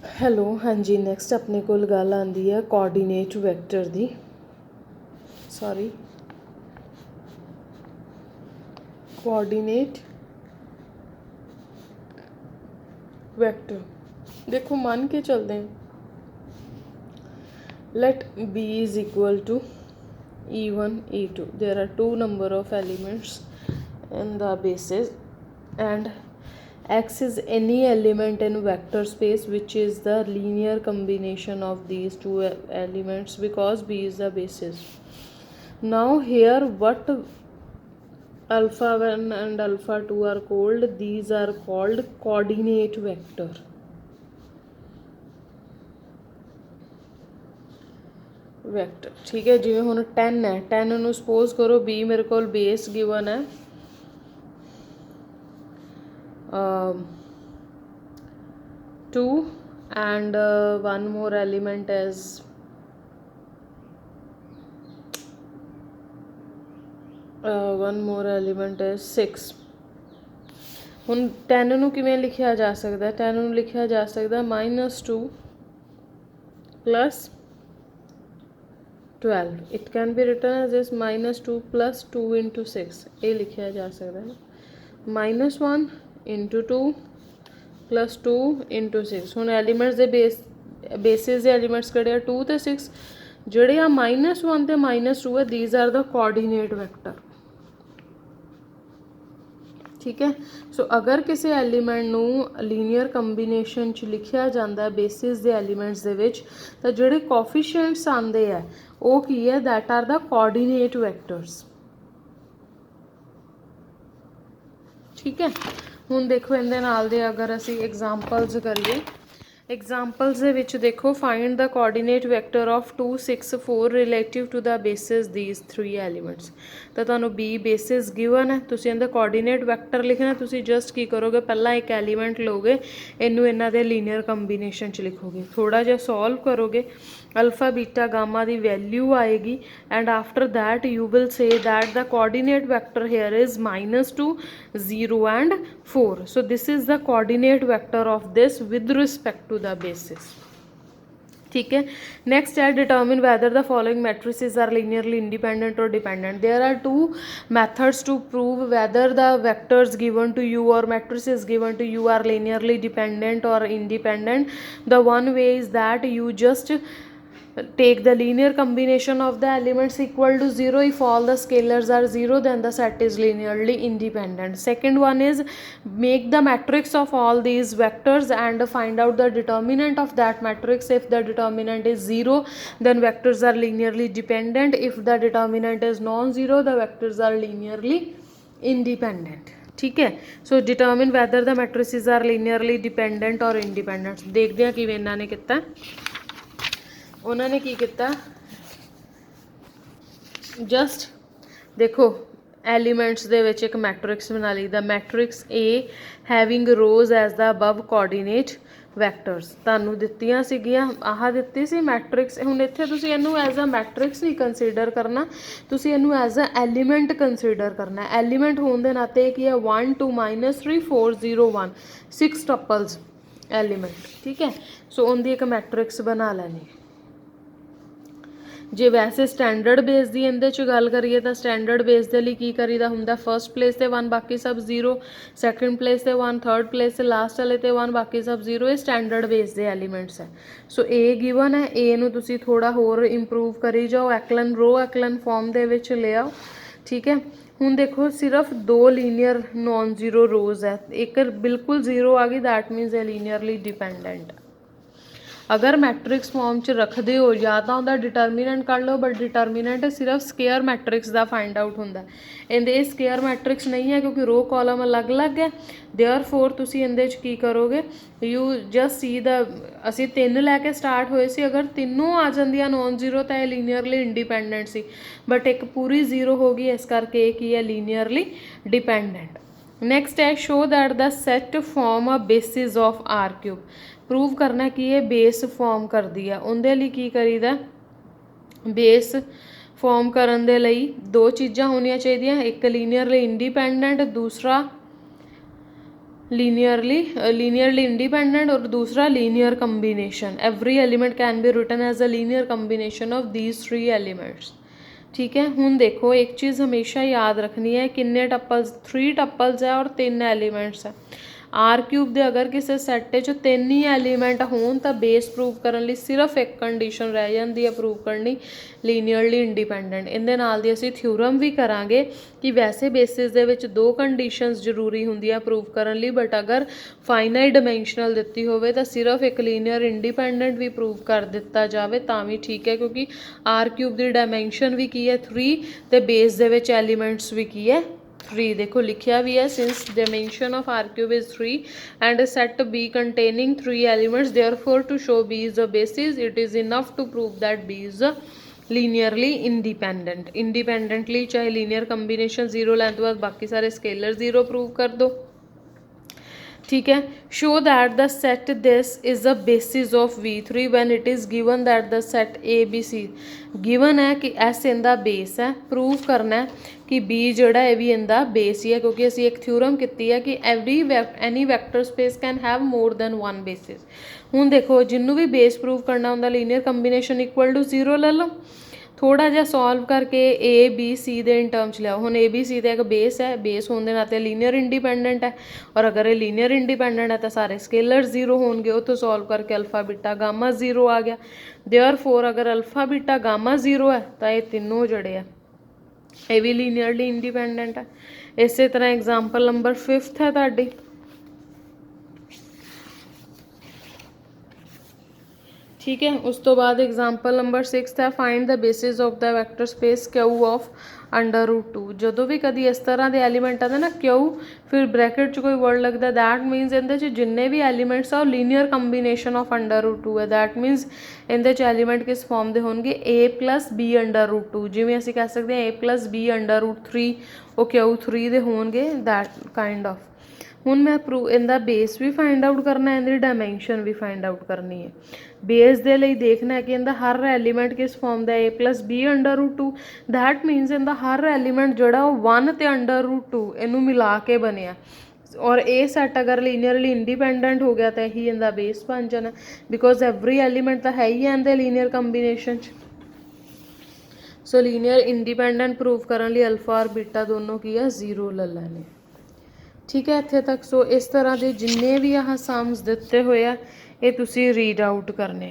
Hello ਹਾਂਜੀ next ਆਪਣੇ ਕੋਲ ਗੱਲ ਆਉਂਦੀ ਹੈ ਕੋਆਰਡੀਨੇਟ ਵੈਕਟਰ ਦੀ ਕੋਆਰਡੀਨੇਟ ਵੈਕਟਰ देखो मान के चलते हैं let b is equal to e1 e2 there are two number of elements in the basis and x is any element in vector space which is the linear combination of these two elements because b is the basis. Now here what alpha 1 and alpha 2 are called, these are called coordinate vector. Vector ठीक है जिवें हुण 10 है 10 ਨੂੰ suppose ਕਰੋ b ਮੇਰੇ ਕੋਲ base given ਹੈ 2 and one more element is one more element is 6. ਹੁਣ 10 ਨੂੰ ਕਿਵੇਂ ਲਿਖਿਆ ਜਾ ਸਕਦਾ 10 ਨੂੰ ਲਿਖਿਆ ਜਾ ਸਕਦਾ -2 plus 12 it can be written as this -2 plus 2 into 6 ਇਹ ਲਿਖਿਆ ਜਾ ਸਕਦਾ ਹੈ -1 into 2 plus 2 into 6 ਹੁਣ ਐਲੀਮੈਂਟਸ ਦੇ ਬੇਸਿਸ ਦੇ ਐਲੀਮੈਂਟਸ ਕਿਹੜੇ ਆ 2 ਤੇ 6 ਜਿਹੜੇ ਆ -1 ਤੇ -2 ਹੈ these are the coordinate vector ठीक है. सो अगर किसी एलीमेंट नू लीनियर कंबीनेशन च लिखिया जाता है बेसिस दे एलीमेंट्स दे विच तां जिहड़े कोफिशिएंट्स आंदे है वो की है that are the coordinate vectors ठीक है. हुण देखो इहदे नाल दे अगर असी एग्जांपल्स करिए एग्जांपल्स दे विच देखो find the coordinate vector of 2 6 4 relative to the basis these 3 elements तो तुहानूं बी बेसिस गिवन है तुसीं इहदा कोऑर्डिनेट वैक्टर लिखना तुसीं जस्ट की करोगे पहला एक एलीमेंट लोगे इनू इन्हां दे लीनियर कंबीनेशन च लिखोगे थोड़ा जिहा सॉल्व करोगे अल्फा बीटा गामा दी वैल्यू आएगी and after that you will say that the coordinate vector here is -2 0 and 4 so this is the coordinate vector of this with respect to the basis ठीक है. Next है determine whether the following matrices are linearly independent or dependent. There are two methods to prove whether the vectors given to you or matrices given to you are linearly dependent or independent. The one way is that you just take the linear combination of the elements equal to 0. If all the scalars are 0 then the set is linearly independent. Second one is make the matrix of all these vectors and find out the determinant of that matrix. If the determinant is 0 then vectors are linearly dependent. If the determinant is non-zero the vectors are linearly independent. ठीक है. So determine whether the matrices are linearly dependent और independent. देखते हैं किवें इन्हां ने किता उन्होंने की किया जस्ट देखो एलीमेंट्स दे विच एक मैट्रिक्स बना ली the matrix A having rows as the above coordinate vectors तुहानूं दित्तियां सीगियां आह दित्ती सी मैट्रिक्स हुण इत्थे तुसीं इहनूं एज अ मैट्रिक्स नहीं कंसीडर करना तुसीं इहनूं एज अ एलीमेंट कंसीडर करना एलीमेंट होने के नाते की है 1 2 -3 4 0 1 6 टपल्स एलीमेंट ठीक है. सो उनकी एक मैट्रिक्स बना लैनी जे वैसे स्टैंडर्ड बेस की इहदे च गल करिए तो स्टैंडर्ड बेस के लिए की करीदा हुंदा फर्स्ट प्लेस ते 1 बाकी सब 0 सैकेंड प्लेस ते 1 थर्ड प्लेस ते लास्ट वाले ते 1 बाकी सब 0 ये स्टैंडर्ड बेस के एलीमेंट्स है. सो ए गिवन है ए नूं तुसीं थोड़ा होर इंप्रूव करी जाओ एक्लन रो एक्लन फॉर्म दे विच ले आओ ठीक है. हुण देखो सिर्फ 2 लीनियर नॉन जीरो रोज है एक बिल्कुल 0 आ गई दैट मीनस ए लीनियरली डिपेंडेंट. अगर मैट्रिक्स फॉर्म च रखते हो या तो उनका डिटर्मीनेंट कर लो बट डिटर्मीनेंट सिर्फ स्केयर मैट्रिक्स का फाइंड आउट होंगे इहदे स्केयर मैट्रिक्स नहीं है क्योंकि रो कॉलम अलग अलग है देयरफॉर तुसीं इहदे च की करोगे यू जस्ट सी द असी 3 लैके स्टार्ट होए सी अगर तीनों आ जांदियां नॉन जीरो तो यह लीनियरली इंडिपेंडेंट सी बट एक पूरी 0 होगी इस करके की है लीनियरली डिपेंडेंट. नैक्सट है show that the set form a basis of R cube. Prove करना कि ये बेस फॉर्म करती है उनके लिए की करीदा बेस फॉर्म करन दे लई 2 चीज़ां होनियां चाहिए एक लीनियरली इंडिपेंडेंट दूसरा लीनियरली इंडिपेंडेंट और दूसरा linear combination. Every element can be written as a linear combination of these 3 elements. ठीक है, हुण देखो एक चीज़ हमेशा याद रखनी है, किन्ने टप्पल्स 3 टप्पल्स है और 3 एलिमेंट्स है। आर क्यूब ਦੇ अगर किसी सैट 'ਚ 3 ही एलिमेंट होण ਤਾਂ बेस प्रूव ਕਰਨ ਲਈ सिर्फ एक कंडीशन रह ਜਾਂਦੀ है प्रूव करनी, ਲੀਨੀਅਰਲੀ ਇੰਡੀਪੈਂਡੈਂਟ। ਇਹਦੇ ਨਾਲ ਦੀ ਅਸੀਂ ਥਿਊਰਮ ਵੀ ਕਰਾਂਗੇ ਕਿ ਵੈਸੇ ਬੇਸਿਸ ਦੇ ਵਿੱਚ 2 ਕੰਡੀਸ਼ਨਸ ਜ਼ਰੂਰੀ ਹੁੰਦੀਆਂ ਪ੍ਰੂਵ ਕਰਨ ਲਈ, ਬਟ ਅਗਰ ਫਾਈਨਾਈਟ ਡਾਇਮੈਂਸ਼ਨਲ ਦਿੱਤੀ ਹੋਵੇ ਤਾਂ ਸਿਰਫ ਇੱਕ ਲੀਨੀਅਰ ਇੰਡੀਪੈਂਡੈਂਟ ਵੀ ਪ੍ਰੂਵ ਕਰ ਦਿੱਤਾ ਜਾਵੇ ਤਾਂ ਵੀ ਠੀਕ ਹੈ, ਕਿਉਂਕਿ ਆਰ ਕਿਊਬ ਦੀ ਡਾਇਮੈਂਸ਼ਨ ਵੀ ਕੀ ਹੈ 3 ਤੇ ਬੇਸ ਦੇ ਵਿੱਚ ਐਲੀਮੈਂਟਸ ਵੀ ਕੀ ਹੈ 3। देखो लिखिया भी है, since dimension of R cube is 3 and a set B containing 3 elements, therefore to show B is a basis it is enough to prove that B is a linearly independent. Independently चाहे linear combination 0 लें तो बाद बाकी सारे scalar 0 prove कर दो। ठीक है, show that the set this is the basis of V3 when it is given that the set ABC given है कि S इंदा बेस है। प्रूव करना है कि B जोड़ा है भी इंदा बेस ही है, क्योंकि असी एक थ्योरम की है कि any vector space can have more than 1 basis. हुण देखो जिन्हों भी बेस प्रूव करना होंदा लीनियर कंबीनेशन इक्वल टू 0 ले लो, थोड़ा जिहा सॉल्व करके ABC ਦੇ इन टर्म च लियाओ। हुण ABC ਤੇ एक बेस है, बेस होने नाते लीनियर इंडिपेंडेंट है, और अगर ये लीनियर इंडिपेंडेंट है तो सारे स्केलर 0 होंगे। उतो सॉल्व करके अल्फा बीटा गामा 0 आ गया। देयरफॉर अगर अल्फा बीटा गामा 0 है तो ये तीनों जड़े है ये भी लीनियरली इंडिपेंडेंट है। इस तरह एग्जाम्पल नंबर 5 है तुहाडी। ठीक है, उस तो बाद एग्जाम्पल नंबर 6 है, find the basis of the vector space Q of √2। जो भी कभी इस तरह के एलीमेंट आते ना क्यू फिर ब्रैकेट च कोई वर्ड लगता है, दैट मीनस इहदे जिन्ने भी एलीमेंट्स आ लीनियर कंबीनेशन ऑफ √2 है। दैट मीनस इहदे एलीमेंट किस फॉर्म के होंगे A + B √2। जिवें असीं कह सकते हैं A + B √3 वो Q3 दे होंगे, दैट काइंड ऑफ। हुण मैं प्रूव इनका बेस भी फाइंड आउट करना है, इनकी डायमेंशन भी फाइंड आउट करनी है। बेस दे लई देखना है कि इनका हर एलीमेंट किस फॉर्म का A + B √2। दैट मीनस इनका हर एलीमेंट जोड़ा 1 ते √2 इनू मिला के बनिया, और ये सैट अगर लीनियरली इंडिपेंडेंट हो गया तो यही इनका बेस बन जाना, बिकॉज एवरी एलीमेंट तो है ही इनके लीनियर कंबीनेशन। सो लीनियर इंडिपेंडेंट प्रूव करने लिए अल्फा और बीटा दोनों की है 0 ले लेने। ठीक है, इत्थे तक। सो इस तरह के जिन्ने भी आह सम्स दिते हुए आ ये तुसी रीड आउट करने।